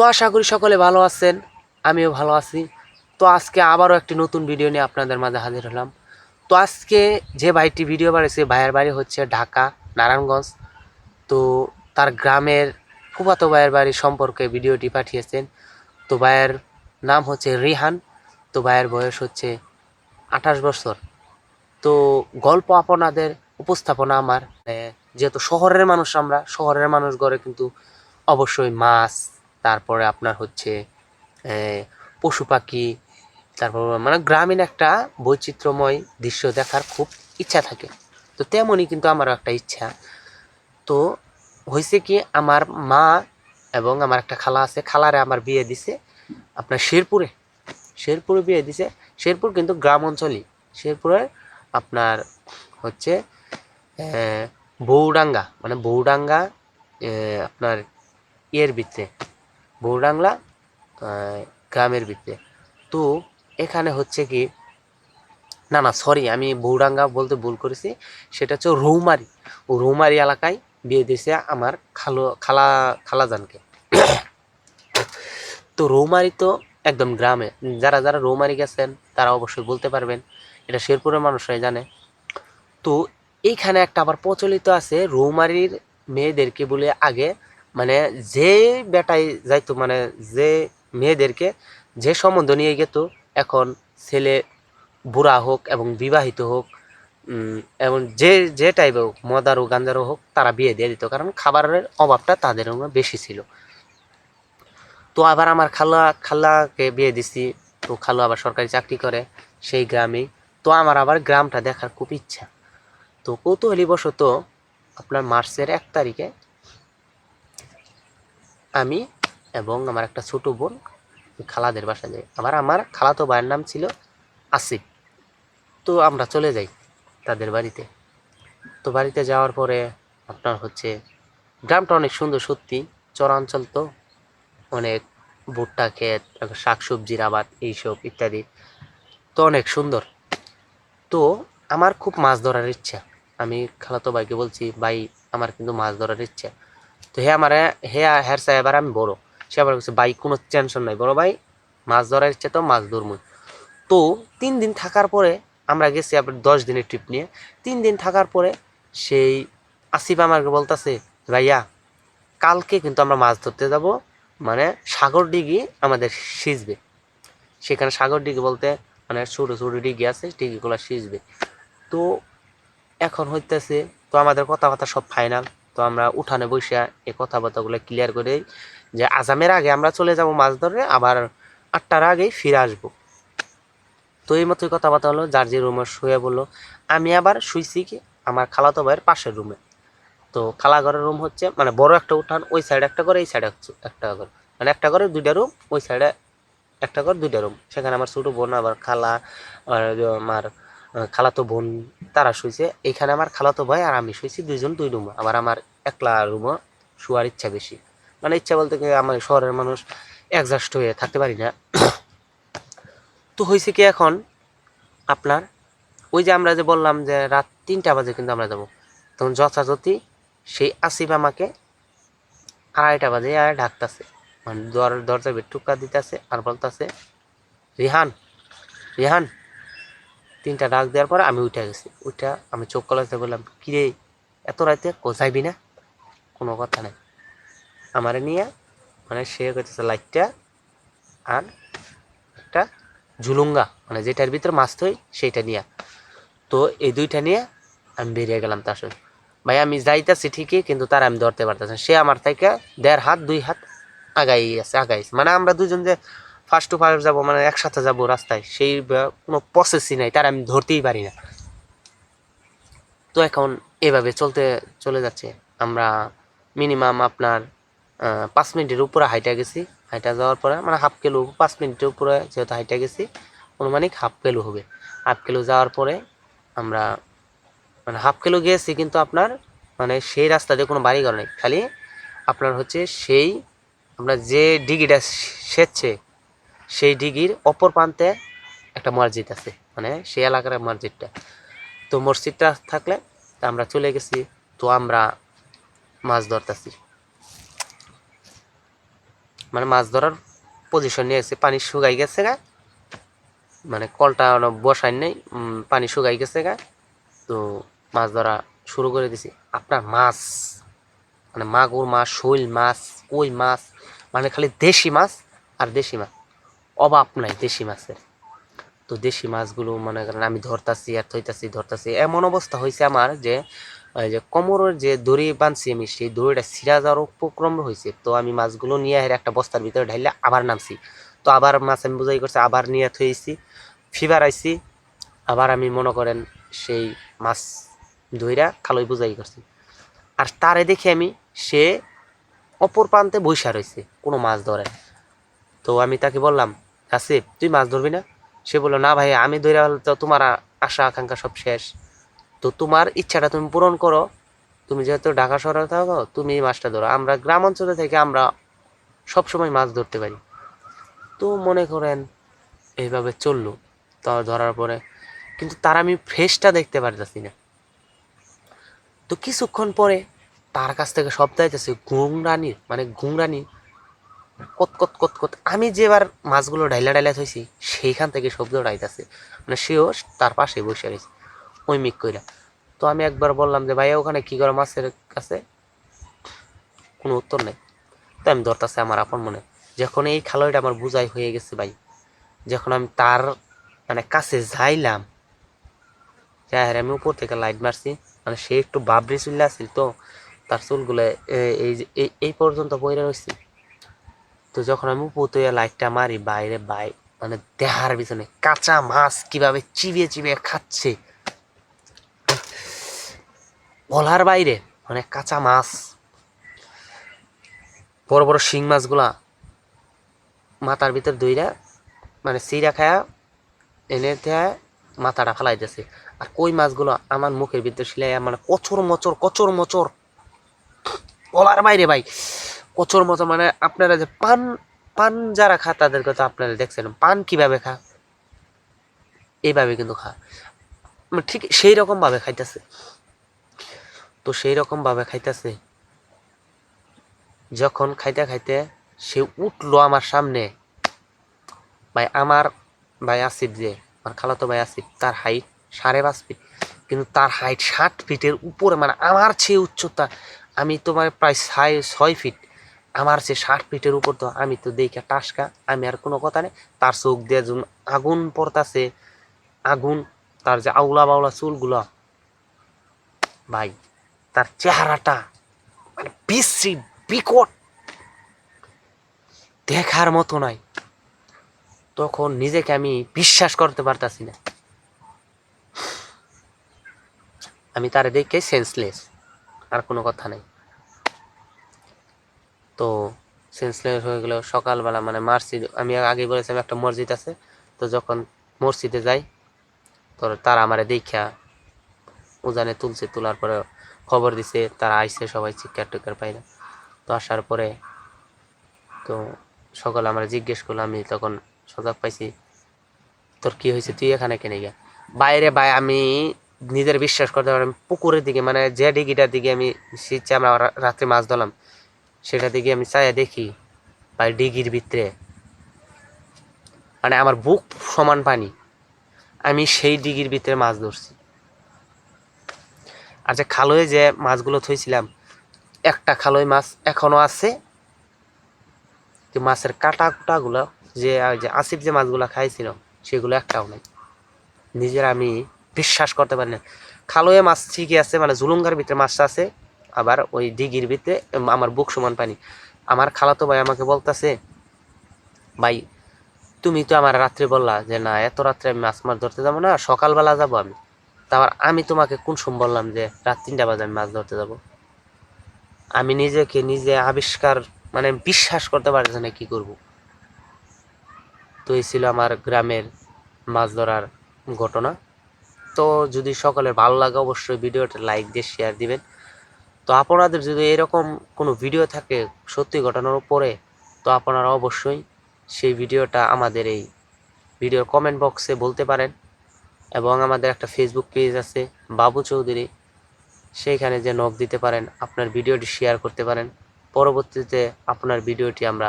তো আশা করি সকলে ভালো আছেন, আমিও ভালো আছি। তো আজকে আবারও একটি নতুন ভিডিও নিয়ে আপনাদের মাঝে হাজির হলাম। তো আজকে যে ভাইটি ভিডিও বানিয়েছে, ভাইয়ের বাড়ি হচ্ছে ঢাকা নারায়ণগঞ্জ। তো তার গ্রামের ফুফাতো ভাইয়ের বাড়ি সম্পর্কে ভিডিওটি পাঠিয়েছেন। তো ভাইয়ের নাম হচ্ছে রিহান। তো ভাইয়ের বয়স হচ্ছে 28 বছর। তো গল্প আপনাদের উপস্থাপনা আমার, যেহেতু শহরের মানুষ, আমরা শহরের মানুষ গড়ে কিন্তু অবশ্যই মাছ, তারপরে আপনার হচ্ছে পশু পাখি, তারপর মানে গ্রামীণ একটা বৈচিত্র্যময় দৃশ্য দেখার খুব ইচ্ছা থাকে। তো তেমনই কিন্তু আমারও একটা ইচ্ছা। তো হয়েছে কি, আমার মা এবং আমার একটা খালা আছে, খালারে আমার বিয়ে দিছে আপনার শেরপুরে। শেরপুরে বিয়ে দিছে। শেরপুর কিন্তু গ্রাম অঞ্চলই। শেরপুরে আপনার হচ্ছে বউডাঙ্গা, মানে বউডাঙ্গা আপনার ইয়ের ভিতরে, বউডাঙ্গা গ্রামের ভিতরে। তো এখানে হচ্ছে কি, না না সরি, আমি বউডাঙ্গা বলতে ভুল করেছি। সেটা হচ্ছে রৌমারি। ও রৌমারি এলাকায় বিয়ে দিয়েছে আমার খালাজানকে। তো রৌমারি তো একদম গ্রামে। যারা যারা রৌমারি গেছেন তারা অবশ্যই বলতে পারবেন, এটা শেরপুরের মানুষরাই জানে। তো এইখানে একটা আবার প্রচলিত আছে, রৌমারির মেয়েদেরকে বলে আগে, মানে যে বেটাই যাইতো, মানে যে মেয়েদেরকে যে সম্বন্ধ নিয়ে গেত, এখন ছেলে বুড়া হোক এবং বিবাহিত হোক, এবং যে টাইপের হোক, মদারও গাঞ্জারও হোক, তারা বিয়ে দিয়ে দিত, কারণ খাবারের অভাবটা তাদের বেশি ছিল। তো আবার আমার খালাকে বিয়ে দিছি। তো খালু আবার সরকারি চাকরি করে সেই গ্রামেই। তো আমার আবার গ্রামটা দেখার খুব ইচ্ছা। তো কৌতূহলীবশত আপনার মার্চের 1 তারিখে আমি এবং আমার একটা ছোট বোন খালাদের বাসা যাই। আবার আমার খালাতো ভাইয়ের নাম ছিল আসিফ। তো আমরা চলে যাই তাদের বাড়িতে। তো বাড়িতে যাওয়ার পরে আপনার হচ্ছে গ্রামটা অনেক সুন্দর সত্যি, চরাঞ্চল তো, অনেক ভুট্টা ক্ষেত, শাক সবজির আবাদ, এইসব ইত্যাদি। তো অনেক সুন্দর। তো আমার খুব মাছ ধরার ইচ্ছা। আমি খালাতো ভাইকে বলছি, ভাই আমার কিন্তু মাছ ধরার ইচ্ছা। তো হ্যার চাই এবার আমি বড়। সে আবার বলছে, ভাই কোনো টেনশন নাই বড় ভাই, মাছ ধরার ইচ্ছা তো মাছ ধরবো। তো 3 দিন থাকার পরে আমরা গেছি আপনার 10 দিনের ট্রিপ নিয়ে। 3 দিন থাকার পরে সেই আসিফ আমাকে বলতেছে, ভাইয়া কালকে কিন্তু আমরা মাছ ধরতে যাব, মানে সাগর ডিগি আমাদের সিজবে। সেখানে সাগর ডিগি বলতে মানে ছোটো ছোটো ডিগি আছে, ডিগিগুলো সিজবে। তো এখন হইতেছে, তো আমাদের কথাবার্তা সব ফাইনাল। তো আমরা উঠানে বসে এই কথাবার্তাগুলো ক্লিয়ার করে যে আজামের আগে আমরা চলে যাব মাছ ধরে, আবার 8টার আগেই ফিরে আসবো। তো এই মতোই কথাবার্তা হলো, যার যে রুমে শুয়ে বললো। আমি আবার শুইছি কি আমার খালাতো ভাইয়ের পাশের রুমে। তো খালা ঘরের রুম হচ্ছে মানে বড় একটা উঠান, ওই সাইডে একটা করে, এই সাইডে একটা ঘর, মানে একটা ঘরে 2টা রুম, ওই সাইডে একটা ঘর 2টা রুম। সেখানে আমার ছোটো বোন, আবার খালা, আর আমার খালাতো বোন, তারা শুয়েছে। এইখানে আমার খালাতো ভাই আর আমি শুয়েছি, 2জন 2 রুম। আবার আমার একলা রুমও শোয়ার ইচ্ছা বেশি, মানে ইচ্ছা বলতে কি, আমার শহরের মানুষ অ্যাডজাস্ট হয়ে থাকতে পারি না। তো হয়েছে কি, এখন আপনার ওই যে আমরা যে বললাম যে রাত 3টা বাজে কিন্তু আমরা যাবো, তখন যথাযথি সেই আসিফ আমাকে 2:30 বাজে আর ডাকতেছে, মানে দরজা বের টুকা দিতেছে আর বলতেছে, রিহান, রিহান। 3টা ডাক দেওয়ার পরে আমি উঠে গেছি। আমি চোখ কলাতে বললাম, কিরে এত রাতে যাইবি না? কোনো কথা নেই। আমারে নিয়ে মানে সে করতেছে লাইটটা আর একটা ঝুলুঙ্গা, মানে যেটার ভিতরে মাছ থই সেইটা নিয়ে। তো এই 2টা নিয়ে আমি বেরিয়ে গেলাম তার সাথে। ভাই আমি যাইতেছি ঠিকই, কিন্তু তার আমি ধরতে পারতেছি না। সে আমার থেকে 1.5 হাত 2 হাত আগাইছে। মানে আমরা 2জন যে ফার্স্ট টু ফার্স্ট যাবো, মানে একসাথে যাবো রাস্তায়, সেই কোনো প্রসেসই নাই, তার আমি ধরতেই পারি না। তো এখন এভাবে চলে যাচ্ছে। আমরা মিনিমাম আপনার 5 মিনিটের উপরে হাইটা গেছি। হাইটা যাওয়ার পরে মানে হাফ কিলো, 5 মিনিটের উপরে যেহেতু হাইটা গেছি, অনুমানিক হাফ কিলো হবে। হাফ কিলো যাওয়ার পরে আমরা মানে হাফ কিলো গিয়েছি, কিন্তু আপনার মানে সেই রাস্তা দিয়ে কোনো বাড়ি ঘর নেই, খালি আপনার হচ্ছে সেই আমরা যে ডিগিটা সেচছে, সেই ডিগির অপর প্রান্তে একটা মসজিদ আছে, মানে সেই এলাকার মসজিদটা। তো মসজিদটা থাকলে তা আমরা চলে গেছি। তো আমরা মাছ ধরতেছি। মানে মাছ ধরার পজিশন নিয়েছে, পানি শুকাই গেছে গা, মানে কলটা বসাই নেই, পানি শুকাই গেছে গা। তো মাছ ধরা শুরু করে দিছি। আপনার মাছ মানে মাগুর মাছ, শৈল মাছ, কই মাছ, মানে খালি দেশি মাছ আর দেশি মাছ, অভাব নাই দেশি মাছের। তো দেশি মাছগুলো মনে করেন আমি ধরতাছি আর ধরতাছি, এমন অবস্থা হয়েছে আমার যে ওই যে কোমরের যে দড়ি বাঁধছি আমি, সেই দড়িটা ছিঁড়া যাওয়ার উপক্রম হয়েছে। তো আমি মাছগুলো নিয়ে একটা বস্তার ভিতরে ঢাইলে আবার নামছি। তো আবার মাছ আমি বুঝাই করছি, আবার নিয়ে থইছি, ফিবার আইছি, আবার আমি মনে করেন সেই মাছ ধইরা খালই বুঝাই করছি। আর তারে দেখে আমি, সে অপর প্রান্তে বৈশা রয়েছে কোনো মাছ ধরে। তো আমি তাকে বললাম, আসিফ তুই মাছ ধরবি না? সে বললো, না ভাই আমি ধরে তো তোমার আশা আকাঙ্ক্ষা সব শেষ। তো তোমার ইচ্ছাটা তুমি পূরণ করো, তুমি যেহেতু ঢাকা শহরে থাকো তুমি মাছটা ধরো, আমরা গ্রাম অঞ্চলে থেকে আমরা সবসময় মাছ ধরতে পারি। তো মনে করেন এইভাবে চললো। তো ধরার পরে কিন্তু তার আমি ফ্রেশটা দেখতে পারতেছি না। তো কিছুক্ষণ পরে তার কাছ থেকে শব্দ আইতেছে ঘুংরানি, মানে ঘুংরানি কত কত কত কত। আমি যেবার মাছগুলো ডাইলা ডাইলা থইছি সেইখান থেকে শব্দটা আইতাছে, মানে সেও তার পাশে বসে রয়েছে ওই মিক কইরা। তো আমি একবার বললাম যে ভাইয়া ওখানে কি করে মাছের কাছে, কোনো উত্তর নেই। তো আমি ধরতাছে আমার আপন মনে, যখন এই খালইটা আমার বুঝাই হয়ে গেছে ভাই, যখন আমি তার মানে কাছে যাইলাম, যাই আমি উপর থেকে লাইট মারছি, মানে সে একটু বাবরি চুল্লা আছিল, তো তার চুলগুলো এই যে এই পর্যন্ত পড়ে রয়েছে। তো যখন আমি উপর থেকে লাইটটা মারি, বাইরে মানে দেহার পিছনে কাঁচা মাছ কিভাবে চিবিয়ে চিবিয়ে খাচ্ছে বলার বাইরে, মানে কাঁচা মাছ, বড় বড় শিং মাছগুলা মাথার ভিতর দইরা মানে চিরা খায়া এনে দেয়া মাথাটা ফালাইতেছে। আর কই মাছগুলো আমার মুখের ভিতর শিলাই মানে কচর মচর বলার বাইরে ভাই, কচর মচর। মানে আপনারা যে পান পান যারা খা তাদের কথা আপনারা দেখছেন পান কিভাবে খা, এইভাবে কিন্তু খা, ঠিক সেই রকম ভাবে খাইতেছে। তো সেই রকম ভাবে খাইতেছে, যখন খাইতে খাইতে সে উঠলো আমার সামনে। ভাই আমার ভাই আসিফ, যে আমার খালাতো ভাই আসিফ, তার হাইট 5.5 ফিট, কিন্তু তার হাইট 60 ফিটের উপরে, মানে আমার চেয়ে উচ্চতা। আমি তোমার প্রায় 6 ফিট, আমার চেয়ে 60 ফিটের উপর। তো আমি তো দেখে টাসকা, আমি আর কোনো কথা নেই। তার চোখ দিয়ে যখন আগুন পড়তাছে, আগুন, তার যে আউলা বাউলা চুলগুলা ভাই, তার চেহারাটা মানে বিশ্রী, বিকট, দেখার মতো নয়। তখন নিজেকে আমি বিশ্বাস করতে পারতাছি না, আমি তারে দেখে সেন্সলেস, আর কোনো কথা নেই। তো সেন্সলেস হয়ে গেল সকালবেলা, মানে মসজিদ, আমি আগে বলেছিলাম একটা মসজিদ আছে, তো যখন মসজিদে যাই, তো তারা আমারে দেখা উজানে তুলছে, তোলার পরে খবর দিছে, তারা আইসে সবাই, চিৎকার টিৎকার পাই না। তো আসার পরে তো সকালে আমরা জিজ্ঞেস করলাম, আমি তখন সজাগ পাইছি, তোর কি হয়েছে, তুই এখানে কেনে গিয়া? বাইরে ভাই আমি নিজের বিশ্বাস করতে পারি, পুকুরের দিকে, মানে যে ডিগিটার দিকে আমি শীতে আমরা রাত্রে মাছ ধরলাম সেটা দিকে আমি চাইয়া দেখি ভাই, ডিগির ভিতরে মানে আমার বুক সমান পানি, আমি সেই ডিগির ভিতরে মাছ ধরছি। আর যে খালোয় যে মাছগুলো থইছিলাম, একটা খালোয় মাছ এখনো আছে, যে মাছের কাটা কুটাগুলো, যে যে আসিফ যে মাছগুলো খাইছিল সেগুলো একটাও নাই। নিজের আমি বিশ্বাস করতে পারি না। খালোয়ে মাছ ঠিকই আছে, মানে জুলুঙ্গার ভিতরে মাছটা আছে, আবার ওই দিঘির ভিতরে আমার বুক সমান পানি। আমার খালাতো ভাই আমাকে বলতেছে, ভাই তুমি তো আমার রাত্রে বললা যে না এত রাত্রে আমি মাছ ধরতে যাবো না, সকালবেলা যাবো আমি। তারপর আমি তোমাকে কোন সময় বললাম যে রাত 3টা বাজে আমি মাছ ধরতে যাব? আমি নিজেকে নিজে আবিষ্কার, মানে বিশ্বাস করতে পারছি না কি করব। তো এই ছিল আমার গ্রামের মাছ ধরার ঘটনা। তো যদি সকলের ভালো লাগে অবশ্যই ভিডিওটা লাইক দিয়ে শেয়ার দিবেন। তো আপনাদের যদি এরকম কোনো ভিডিও থাকে সত্যি ঘটনার উপরে, তো আপনারা অবশ্যই সেই ভিডিওটা আমাদের এই ভিডিওর কমেন্ট বক্সে বলতে পারেন। এবং আমাদের একটা ফেসবুক পেজ আছে বাবু চৌধুরী, সেইখানে যে নক দিতে পারেন, আপনার ভিডিওটি শেয়ার করতে পারেন। পরবর্তীতে আপনার ভিডিওটি আমরা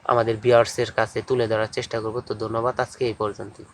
আমাদের ভিউয়ার্সের কাছে তুলে ধরার চেষ্টা করব। তো ধন্যবাদ, আজকে এই পর্যন্তই।